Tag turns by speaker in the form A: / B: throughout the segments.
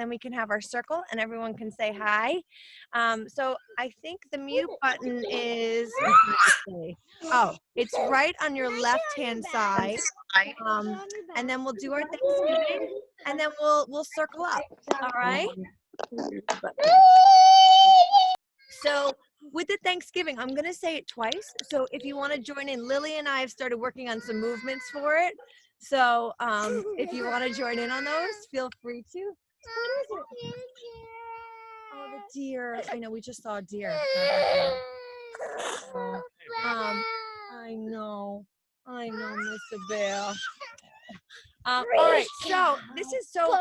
A: then we can have our circle and everyone can say hi. So I think the mute button is, oh, it's right on your left-hand side. And then we'll do our Thanksgiving, and then we'll circle up. All right. So with the Thanksgiving, I'm going to say it twice. So if you want to join in, Lily and I have started working on some movements for it. So if you want to join in on those, feel free to. Oh, the deer. I know, we just saw a deer. I know, Mr. Bear. All right, so this is so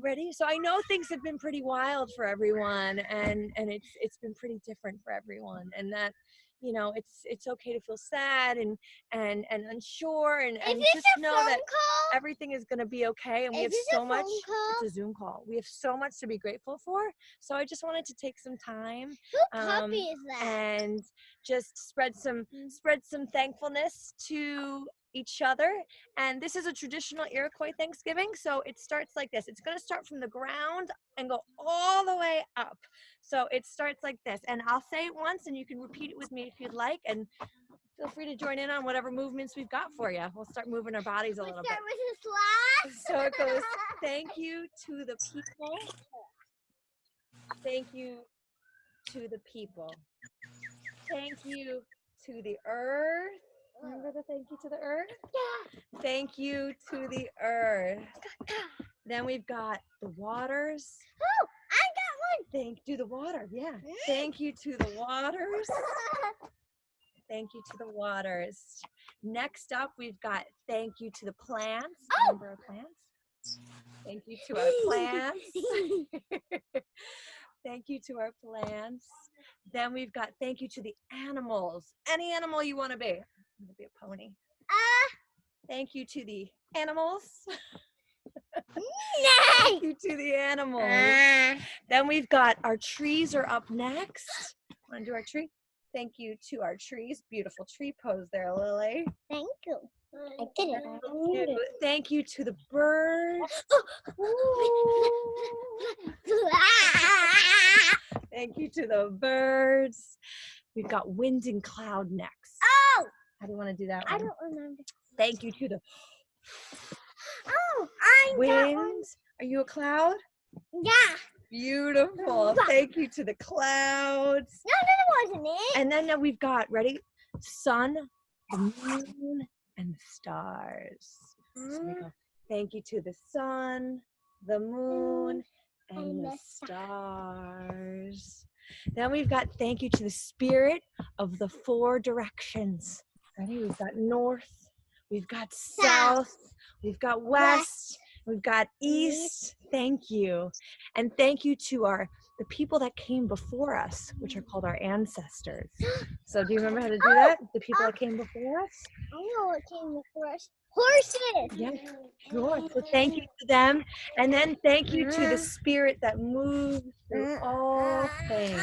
A: ready. So I know things have been pretty wild for everyone, and it's been pretty different for everyone, and that, you know, it's okay to feel sad and unsure, and just know that everything is going to be okay. And we have so much. It's a Zoom call. We have so much to be grateful for. So I just wanted to take some time and just spread some thankfulness to each other. And this is a traditional Iroquois Thanksgiving, so it starts like this. It's going to start from the ground and go all the way up. So it starts like this, and I'll say it once and you can repeat it with me if you'd like, and feel free to join in on whatever movements we've got for you. We'll start moving our bodies a little bit. So it goes, thank you to the people. Thank you to the people. Thank you to the earth. Remember the thank you to the earth? Yeah. Thank you to the earth. Then we've got the waters.
B: Oh, I got one.
A: Do the water, yeah. Thank you to the waters. Thank you to the waters. Next up, we've got thank you to the plants. Remember our plants? Thank you to our plants. Thank you to our plants. Then we've got thank you to the animals. Any animal you want to be. I'm gonna be a pony. Thank you to the animals. Thank you to the animals. Then we've got our trees are up next. Want to do our tree? Thank you to our trees. Beautiful tree pose there, Lily.
B: Thank you. I did it.
A: Thank you to the birds. Thank you to the birds. We've got wind and cloud next.
B: Oh!
A: How do you want to do that one?
B: I don't remember.
A: Thank you to the
B: wind.
A: Are you a cloud?
B: Yeah.
A: Beautiful. Thank you to the clouds.
B: No, that wasn't it.
A: And then we've got, ready? Sun, the moon, and the stars. So we go, thank you to the sun, the moon, and the stars. Then we've got thank you to the spirit of the 4 directions. Ready? We've got north, we've got south, we've got west, we've got east. Thank you. And thank you to the people that came before us, which are called our ancestors. So do you remember how to do that? The people that came before us?
B: I know what came before us. Horses.
A: Yeah, sure. So thank you to them. And then thank you to the spirit that moves through all things.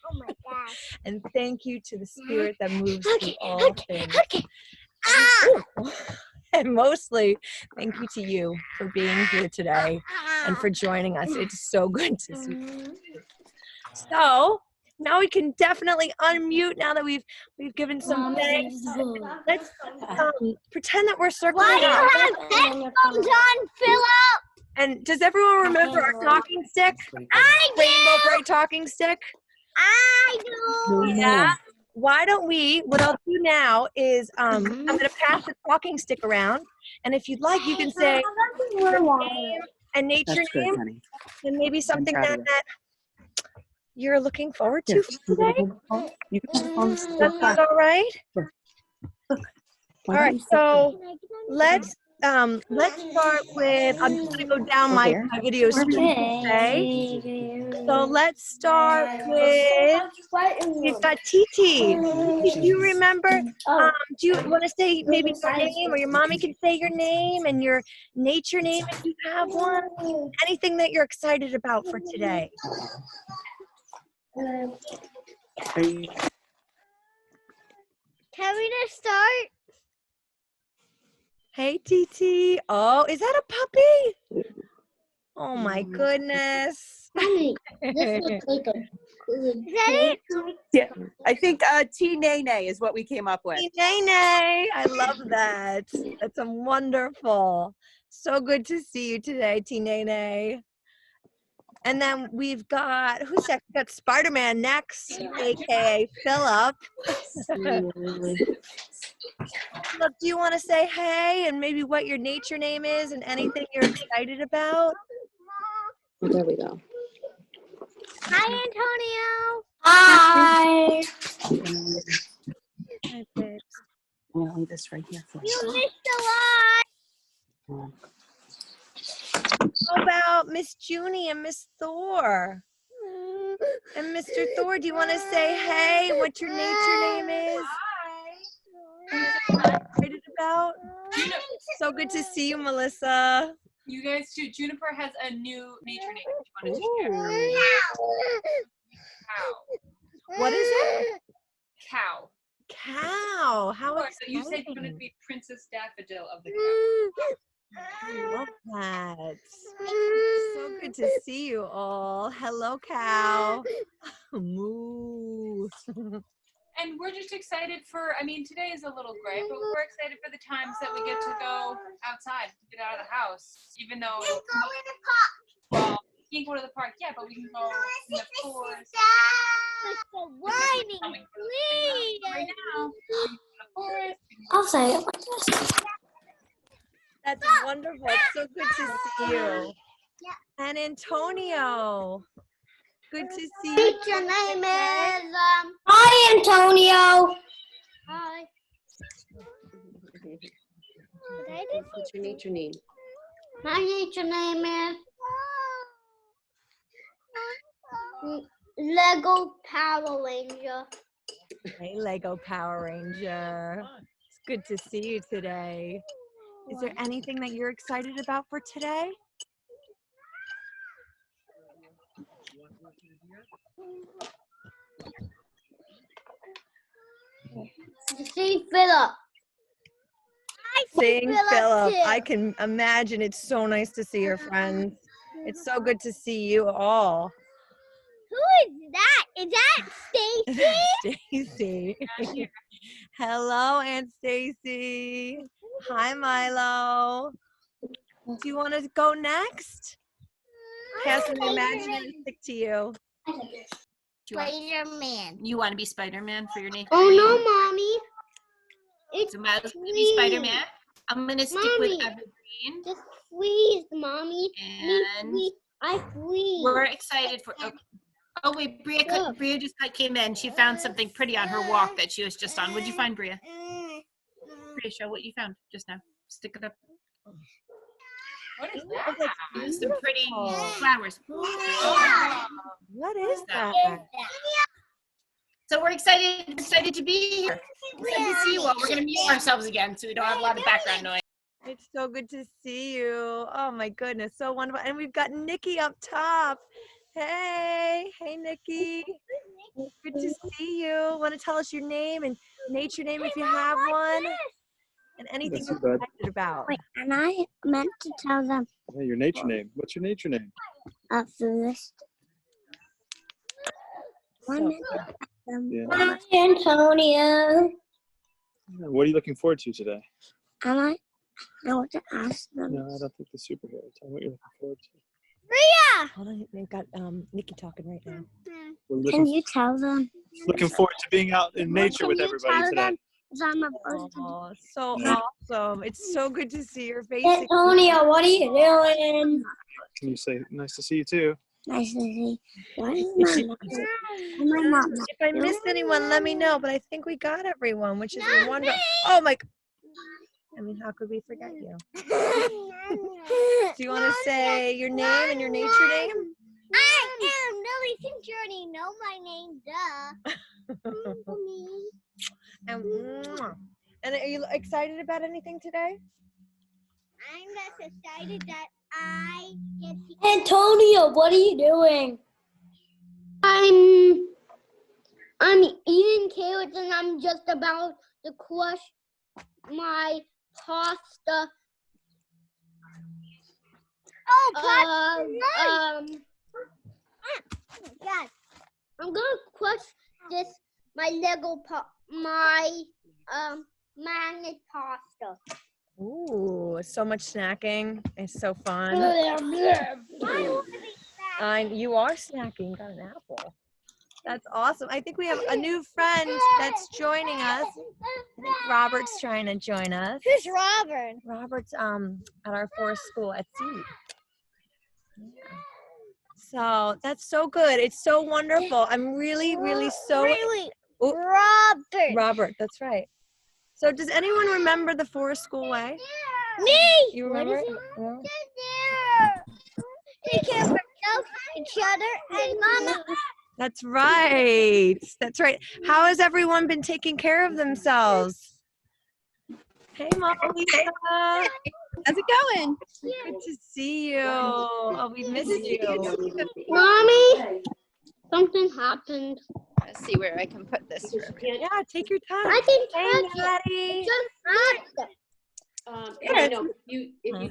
B: Oh my gosh.
A: And thank you to the spirit that moves through all things. And mostly, thank you to you for being here today and for joining us. It's so good to see you. So now we can definitely unmute now that we've given some thanks. Let's pretend that we're circling.
B: Why do you have headphones on, Philip?
A: And does everyone remember our talking stick?
B: I do.
A: Rainbow Bright talking stick?
B: I do.
A: Yeah. Why don't we, what I'll do now is I'm going to pass the talking stick around. And if you'd like, you can say your name and nature name. Honey. And maybe something that you're looking forward to today. Does that sound all right?
C: Sure.
A: All right, so let's start with, I'm just going to go down my video screen today. So let's start with, we've got Titi. Do you remember, do you want to say maybe your name, or your mommy can say your name and your nature name if you have one? Anything that you're excited about for today?
B: Can we just start?
A: Hey, Titi. Oh, is that a puppy? Oh my goodness.
B: Mommy, this looks like a good cake.
C: Yeah, I think T Nene is what we came up with.
A: Nene, I love that. That's wonderful. So good to see you today, T Nene. And then we've got, who's next? We got Spider-Man next, aka Philip. Philip, do you want to say hey and maybe what your nature name is and anything you're excited about?
D: There we go.
B: Hi, Antonio.
D: Hi.
A: Hi, babes.
D: I'm gonna leave this right here for
B: You
D: you.
B: missed a lot.
A: How about Miss Junie and Miss Thor? And Mr. Thor, do you want to say hey, what your nature name is? Anything you're excited about? So good to see you, Melissa.
E: You guys too. Juniper has a new nature name she wanted to share. Cow.
A: What is it?
E: Cow.
A: Cow. How
E: So you said you wanted to
A: exciting.
E: be Princess Daffodil of the cow.
A: I love that. So good to see you all. Hello, cow. Moo.
E: And we're just excited for, I mean, today is a little gray, but we're excited for the times that we get to go outside, get out of the house. Even though, well, we can't go to the park yet, but we can go in the forest.
B: Mr. Whining, please.
E: Right now, we can go to the forest.
D: I'll say it like this.
A: That's wonderful. It's so good to see you. And Antonio. Good to see you.
B: Your name is
D: Hi, Antonio.
B: Hi.
D: What's your nature name?
B: My nature name is Lego Power Ranger.
A: Hey, Lego Power Ranger. It's good to see you today. Is there anything that you're excited about for today?
B: See Philip.
A: Seeing Philip,
B: too.
A: I can imagine. It's so nice to see your friends. It's so good to see you all.
B: Who is that? Is that Stacy?
A: Stacy. Hello, Aunt Stacy. Hi, Milo. Do you want to go next? Pass the imaginary stick to you.
B: Spider-Man.
E: You want to be Spider-Man for your nature
B: Oh
E: name?
B: no, Mommy. It's
E: So Miles going to be Spider-Man. I'm going to stick with
B: Mommy.
E: Evergreen.
B: just freeze, Mommy.
E: And
B: I freeze.
E: we're excited for... Oh wait, Bria just came in. She found something pretty on her walk that she was just on. What'd you find, Bria? Bria, show what you found just now. Stick it up. What is that? Some pretty flowers.
A: What is that?
E: So we're excited to be here. Excited to see you all. We're gonna mute ourselves again so we don't have a lot of background noise.
A: It's so good to see you. Oh my goodness, so wonderful. And we've got Nikki up top. Hey, Nikki. Good to see you. Want to tell us your name and nature name if you have one? And anything you're excited about.
B: Wait, and I meant to tell them
F: Hey, your nature name. What's your nature name?
B: first.
A: So,
F: Yeah.
D: Hi, Antonio.
F: What are you looking forward to today?
B: I want to ask them.
F: No, I don't think the superhero. Tell me what you're looking forward to.
A: hold on, they've got Nikki talking right now.
F: We're
B: Can you tell them?
F: looking forward to being out in nature
B: Can
F: with
B: you
F: everybody
B: tell
F: today.
B: them? 'Cause I'm supposed to
A: Oh, so awesome. It's so good to see your face.
D: Antonio, what are you doing?
F: Can you say nice to see you too?
B: Nice to see. Why is my mom?
A: If I missed anyone, let me know. But I think we got everyone, which is wonderful. Oh my! I mean, how could we forget you? Do you want to say your name and your nature name?
B: I am Lily, since you already know my name, duh.
A: And are you excited about anything today?
B: I'm just excited that I get to.
D: Antonio, what are you doing?
B: I'm eating carrots and I'm just about to crush my pasta. Yes. I'm gonna crush this my magnet pasta.
A: Ooh, so much snacking. It's so fun. You are snacking. You got an apple. That's awesome. I think we have a new friend that's joining us. I think Robert's trying to join us.
B: Who's Robert?
A: Robert's at our forest school at sea. Yeah. So that's so good. It's so wonderful. I'm really so Oh, Robert, that's right. So does anyone remember the forest school way?
B: Me!
A: You remember? No?
B: Take care of ourselves, each other, and Mama.
A: That's right. That's right. How has everyone been taking care of themselves? Hey, Mama Lisa.
C: How's it going?
A: Good to see you. Oh, we missed you.
B: Mommy, something happened.
C: Let's see where I can put this.
A: Yeah, take your time.
B: I can
A: Hey,
B: touch it.
A: Maddie.
B: Just
G: Yeah, no, if you do it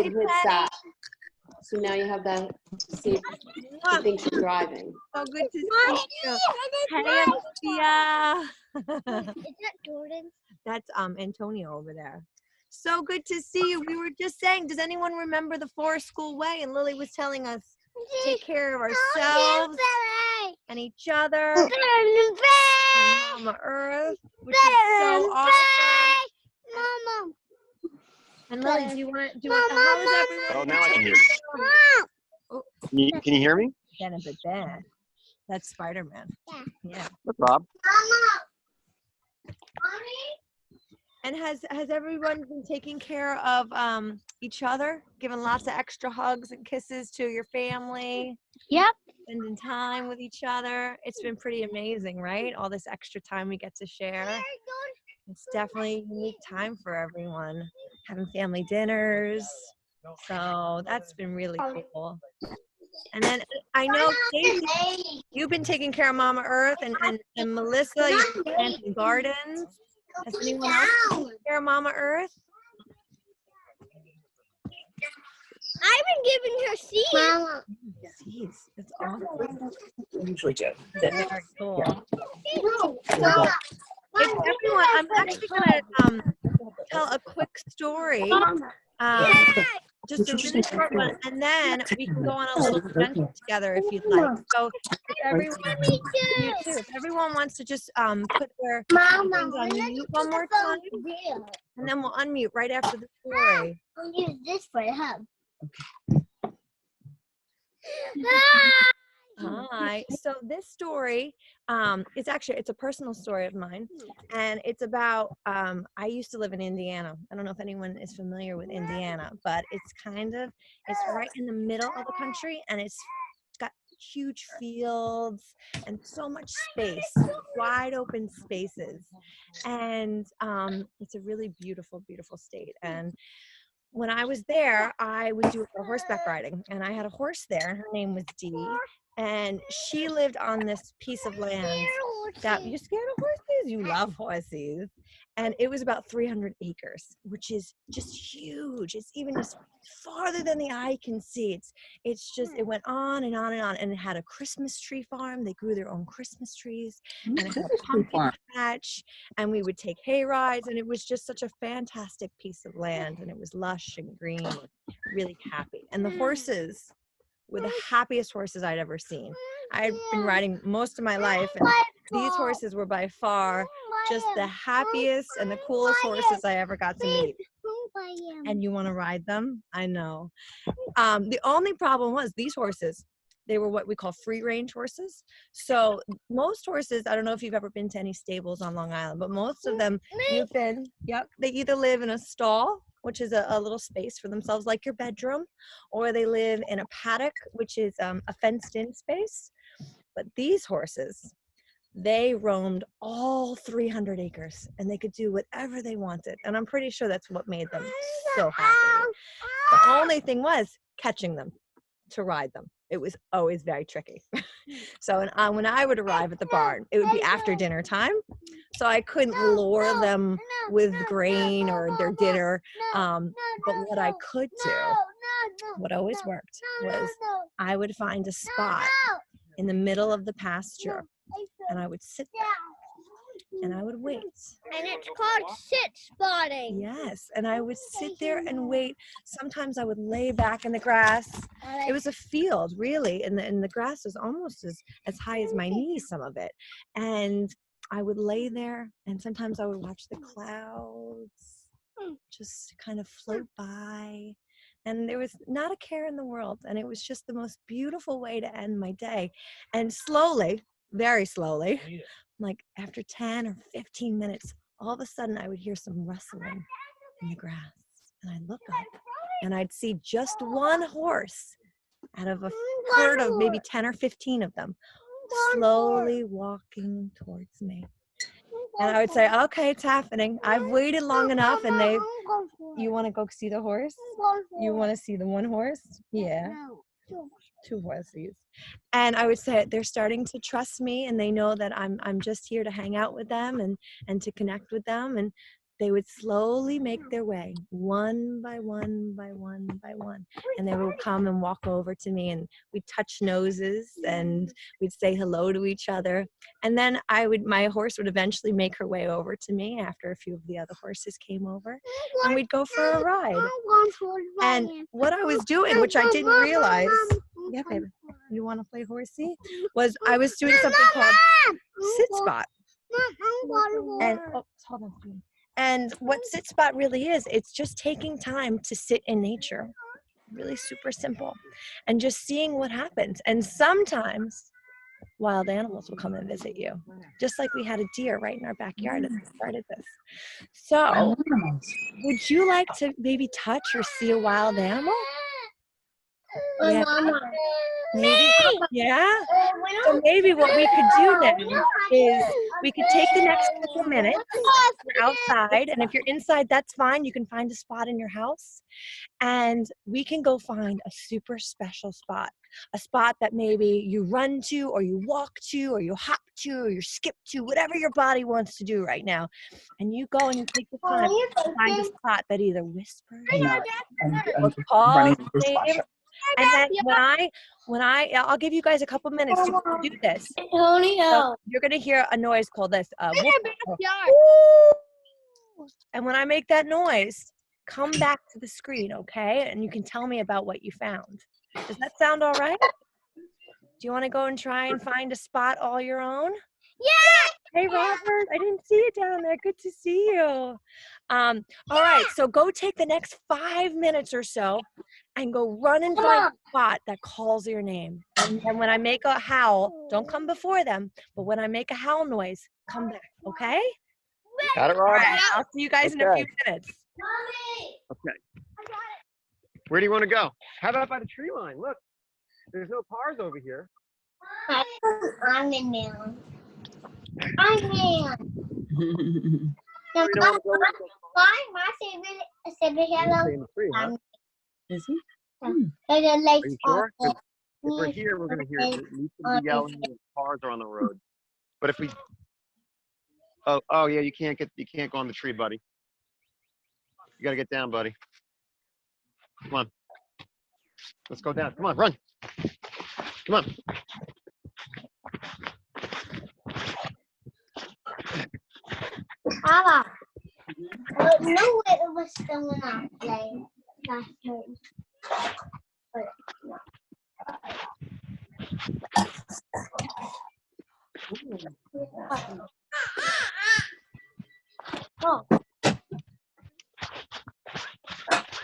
G: hits that. So now you have that, see, I think she's driving.
A: So good to see you. Hey, Olivia.
B: Is that Jordan?
A: That's Antonio over there. So good to see you. We were just saying, does anyone remember the forest school way? And Lily was telling us take care of ourselves and each other and Mama Earth, which is so awesome.
B: Mama.
A: And Lily, do you want to how is everyone?
H: Oh, now I can hear you. Can you hear me?
A: Then a bit bad. That's Spider-Man. Yeah.
H: What's Rob?
A: And has everyone been taking care of each other, giving lots of extra hugs and kisses to your family?
B: Yep.
A: Spending time with each other. It's been pretty amazing, right? All this extra time we get to share. It's definitely a unique time for everyone. Having family dinners. So that's been really cool. And then I know, Stacey, you've been taking care of Mama Earth, and Melissa, you've been planting gardens. Has anyone else been taking care of Mama Earth?
B: I've been giving her seeds. Mama.
A: Seeds. That's awesome.
F: Usually do.
A: Very cool. So, if everyone, I'm actually going to tell a quick story. Just a really short one, and then we can go on a little adventure together if you'd like. So, if everyone wants to just put their things on mute one more time, and then we'll unmute right after the story.
B: I'll use this for a hug.
A: Hi. So this story it's a personal story of mine, and it's about I used to live in Indiana. I don't know if anyone is familiar with Indiana, but it's right in the middle of the country, and it's got huge fields and so much space, wide open spaces, and it's a really beautiful state. And when I was there, I would do horseback riding, and I had a horse there, and her name was Dee. And she lived on this piece of land that, you scared of horses? You love horses. And it was about 300 acres, which is just huge. It's even just farther than the eye can see. It's just, it went on and on and on. And it had a Christmas tree farm. They grew their own Christmas trees. And it had a pumpkin patch. And we would take hay rides. And it was just such a fantastic piece of land. And it was lush and green, really happy. And the horses were the happiest horses I'd ever seen. I had been riding most of my life, and these horses were by far just the happiest and the coolest horses I ever got to meet. And you want to ride them? I know. The only problem was these horses, they were what we call free range horses. So most horses, I don't know if you've ever been to any stables on Long Island, but most of them they either live in a stall, which is a little space for themselves like your bedroom, or they live in a paddock, which is a fenced in space. But these horses, they roamed all 300 acres, and they could do whatever they wanted. And I'm pretty sure that's what made them so happy. The only thing was catching them to ride them. it was always very tricky. So when I would arrive at the barn, it would be after dinner time. So I couldn't lure them with grain or their dinner. But what I could do, what always worked, was I would find a spot in the middle of the pasture, and I would sit there and I would wait.
B: And it's called sit spotting.
A: Yes, and I would sit there and wait. Sometimes I would lay back in the grass. It was a field, really, and the grass was almost as high as my knees, some of it. And I would lay there, and sometimes I would watch the clouds just kind of float by. And there was not a care in the world, and it was just the most beautiful way to end my day. And slowly, very slowly, like after 10 or 15 minutes, all of a sudden I would hear some rustling in the grass. And I'd look up and I'd see just one horse out of a herd of maybe 10 or 15 of them slowly walking towards me. And I would say, okay, it's happening. I've waited long enough. And you want to go see the horse? You want to see the one horse? Yeah. Two horses. And I would say they're starting to trust me, and they know that I'm just here to hang out with them and to connect with them. And they would slowly make their way one by one by one by one. And they would come and walk over to me, and we'd touch noses and we'd say hello to each other. And then my horse would eventually make her way over to me after a few of the other horses came over, and we'd go for a ride. And what I was doing, which I didn't realize, yeah, baby, you want to play horsey? Was I was doing something called sit spot. And hold on. And what sit spot really is, it's just taking time to sit in nature. Really super simple. And just seeing what happens. And sometimes wild animals will come and visit you. Just like we had a deer right in our backyard as we started this. So would you like to maybe touch or see a wild animal? Yeah. Maybe. Yeah. So maybe what we could do now is we could take the next couple minutes outside, and if you're inside, that's fine. You can find a spot in your house, and we can go find a super special spot, a spot that maybe you run to, or you walk to, or you hop to, or you skip to, whatever your body wants to do right now. And you go and you take the time to find a spot that either whispers or calls your name. And then I'll give you guys a couple minutes to do this.
D: Antonio.
A: So you're gonna hear a noise called this. And when I make that noise, come back to the screen, okay? And you can tell me about what you found. Does that sound all right? Do you want to go and try and find a spot all your own? Yeah. Hey, Robert, I didn't see you down there. Good to see you. All right, so go take the next 5 minutes or so and go run and find a spot that calls your name. And when I make a howl, don't come before them, but when I make a howl noise, come back, okay?
H: Got it,
A: All
H: Rob?
A: right, I'll see you guys in a few minutes.
H: Okay. Where do you want to go? How about by the tree line? Look, there's no cars over here.
B: I'm in there. I'm in.
H: Where do you want to go?
B: My favorite hello.
H: In the tree, huh?
C: Is he?
H: Are you sure? 'Cause if we're here, we're going to hear the yelling and cars are on the road. But if we, oh yeah, you can't go on the tree, buddy. You got to get down, buddy. Come on. Let's go down. Come on, run. Come on.
B: Papa, I knew it was going on like last time.
D: Oh.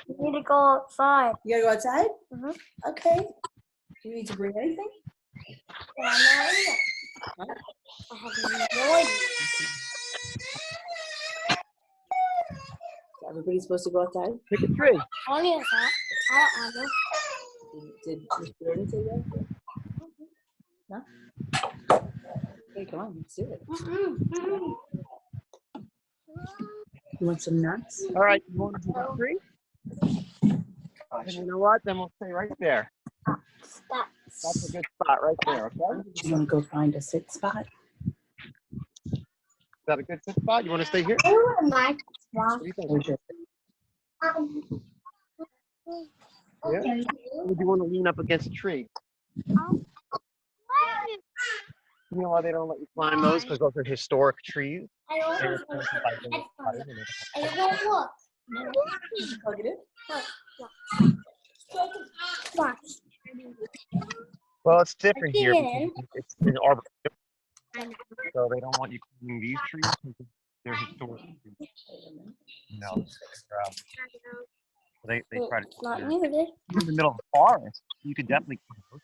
D: You need to go outside.
C: You gotta go outside?
D: Mhm.
C: Okay. Do you need to bring anything?
D: I have no idea.
C: Everybody's supposed to go outside?
H: Pick a tree.
D: Only is that. I don't know.
C: Did Mr. Jordan say that? No? Okay, come on, let's do it. You want some nuts?
H: All right, you want to do the tree? And you know what? Then we'll stay right there.
B: Stop.
H: That's a good spot right there, okay?
C: Do you want to go find a sit spot?
H: Is that a good sit spot? You want to stay here? What do you think?
C: Or just
H: Yeah? Or do you want to lean up against a tree? You know why they don't let you climb those? Because those are historic trees.
D: I don't
H: They're
D: know.
H: planted by the fire and
D: I don't look.
C: plug it in.
D: Watch.
H: Well, it's different
D: I
H: here
D: see
H: because
D: it.
H: it's an arboretum, so they don't want you climbing these trees because they're historic trees. No, they try to.
D: It's not
H: They're
D: muted.
H: in the middle of the forest. You could definitely climb those.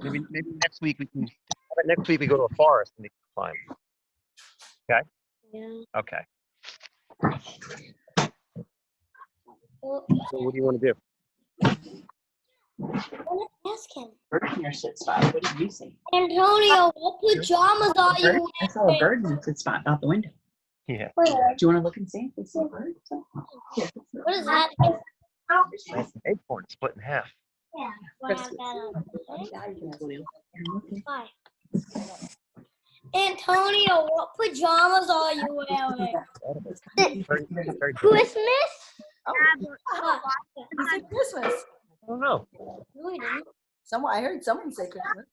H: Maybe next week we can. How about next week we go to a forest and we can climb. Okay.
D: Yeah.
H: Okay.
D: Well,
H: So what do you want to do?
D: I want to ask him.
C: Bird in your sit spot. What did you see?
D: Antonio, what pajamas are
C: Bird?
D: you
C: I saw a bird in the sit spot out the window.
H: Yeah.
D: wearing?
C: Do you want to look and see if we see a bird?
D: What is that?
H: Nice acorn split in half.
D: Why have that on? Why? Antonio, what pajamas are you wearing?
H: Very good.
D: Christmas?
C: Oh, he said Christmas.
H: I don't know.
D: No, he didn't.
C: I heard someone say Christmas.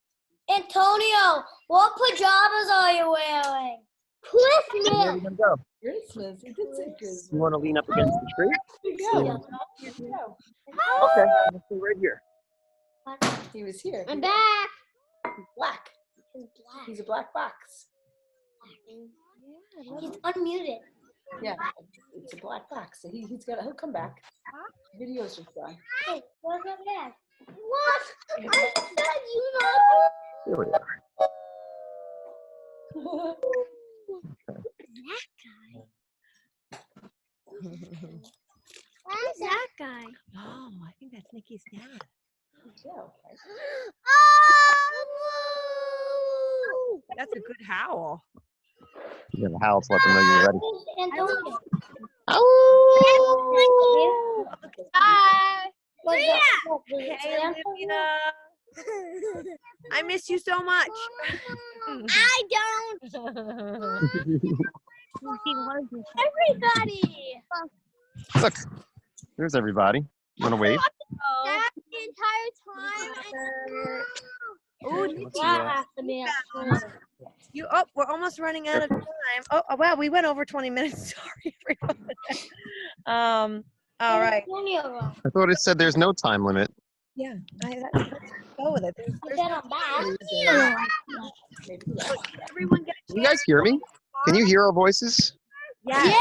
D: Antonio, what pajamas are you wearing?
H: Where are
D: Christmas.
H: you gonna go?
C: Christmas. He did say Christmas.
H: You want to lean up against the tree?
C: Here you go. Here you go.
H: Okay. Let's stay right here.
C: He was here.
B: I'm back.
C: He's black. He's a black box.
D: He's unmuted.
C: Yeah, it's a black box. So he'll come back. Videos are done.
D: Hey, what's up there?
B: What? I said you know.
H: Here we are.
B: Who's that guy?
A: Oh, I think that's Nikki's dad.
C: Yeah, okay.
B: Oh!
A: That's a good howl.
H: You got a howl to let them know you're ready.
D: Antonio.
B: Hi.
D: What's up?
A: Hey, Olivia. I miss you so much.
B: I don't. Everybody.
H: Look, there's everybody. You want to wave?
B: That's the entire time.
A: Oh,
D: That has to be a school.
A: we're almost running out of time. Oh, wow, we went over 20 minutes. Sorry, everybody. All right.
D: Antonio.
H: I thought it said there's no time limit.
A: Yeah, let's go with it.
D: Put that on back.
A: Everyone get a
H: Can you guys hear me? Can you hear our voices?
A: Yeah.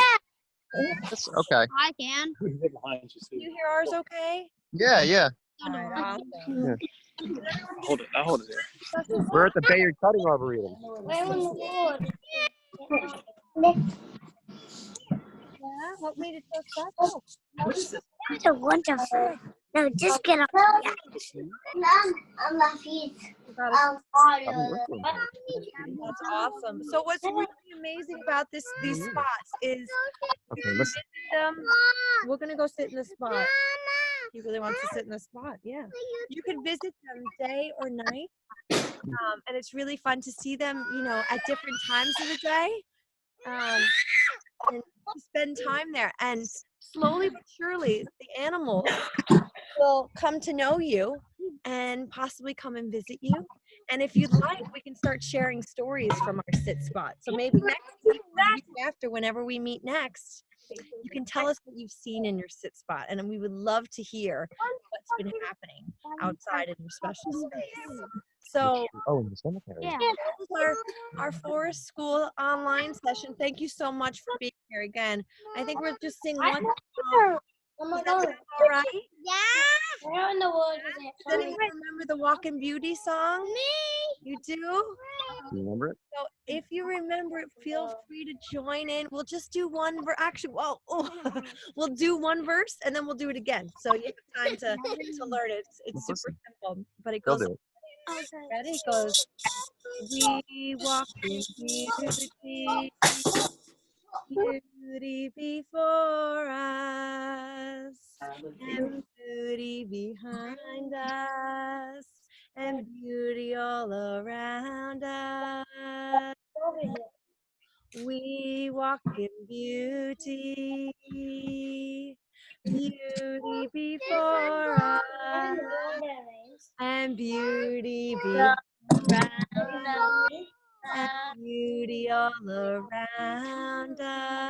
H: Yes. Okay.
B: I can.
F: Who's behind you,
A: Can you
F: Steve?
A: hear ours okay?
H: Yeah, yeah.
A: All right, awesome.
F: I'll hold it here.
H: We're at the Bayard Cutting Arboretum.
D: Where in the wood?
A: Yeah, what made it so special?
B: That's a wonderful. No, just get up. On my feet.
H: I'm working here.
A: That's awesome. So what's really amazing about these spots is
H: Okay,
A: you
H: listen.
A: visit them. We're gonna go sit in the spot. He really wants to sit in the spot. Yeah, you can visit them day or night, and it's really fun to see them. At different times of the day, and to spend time there. And slowly but surely, the animals will come to know you and possibly come and visit you. And if you'd like, we can start sharing stories from our sit spot. So maybe next week, or the week after, whenever we meet next, you can tell us what you've seen in your sit spot. And we would love to hear what's been happening outside in your special space. So
H: Oh, in the cemetery.
B: Yeah.
A: that was our Forest School online session. Thank you so much for being here again. I think we're just sing one song.
D: Oh my
A: Does that
D: God.
A: sound all right?
B: Yeah.
D: Where in the wood is
A: Does
D: it?
A: anyone remember the Walkin' Beauty song?
B: Me.
A: You do?
H: Do you remember it?
A: So if you remember it, feel free to join in. We'll just do one verse. Actually, we'll do one verse and then we'll do it again. So you have time to learn it. It's super simple, but it
H: They'll
A: goes.
H: do it.
A: Ready? It goes. We walk in beauty. beauty before us, and beauty behind us, and beauty all around us. We walk in beauty, beauty before us, and beauty behind us, and beauty all around us.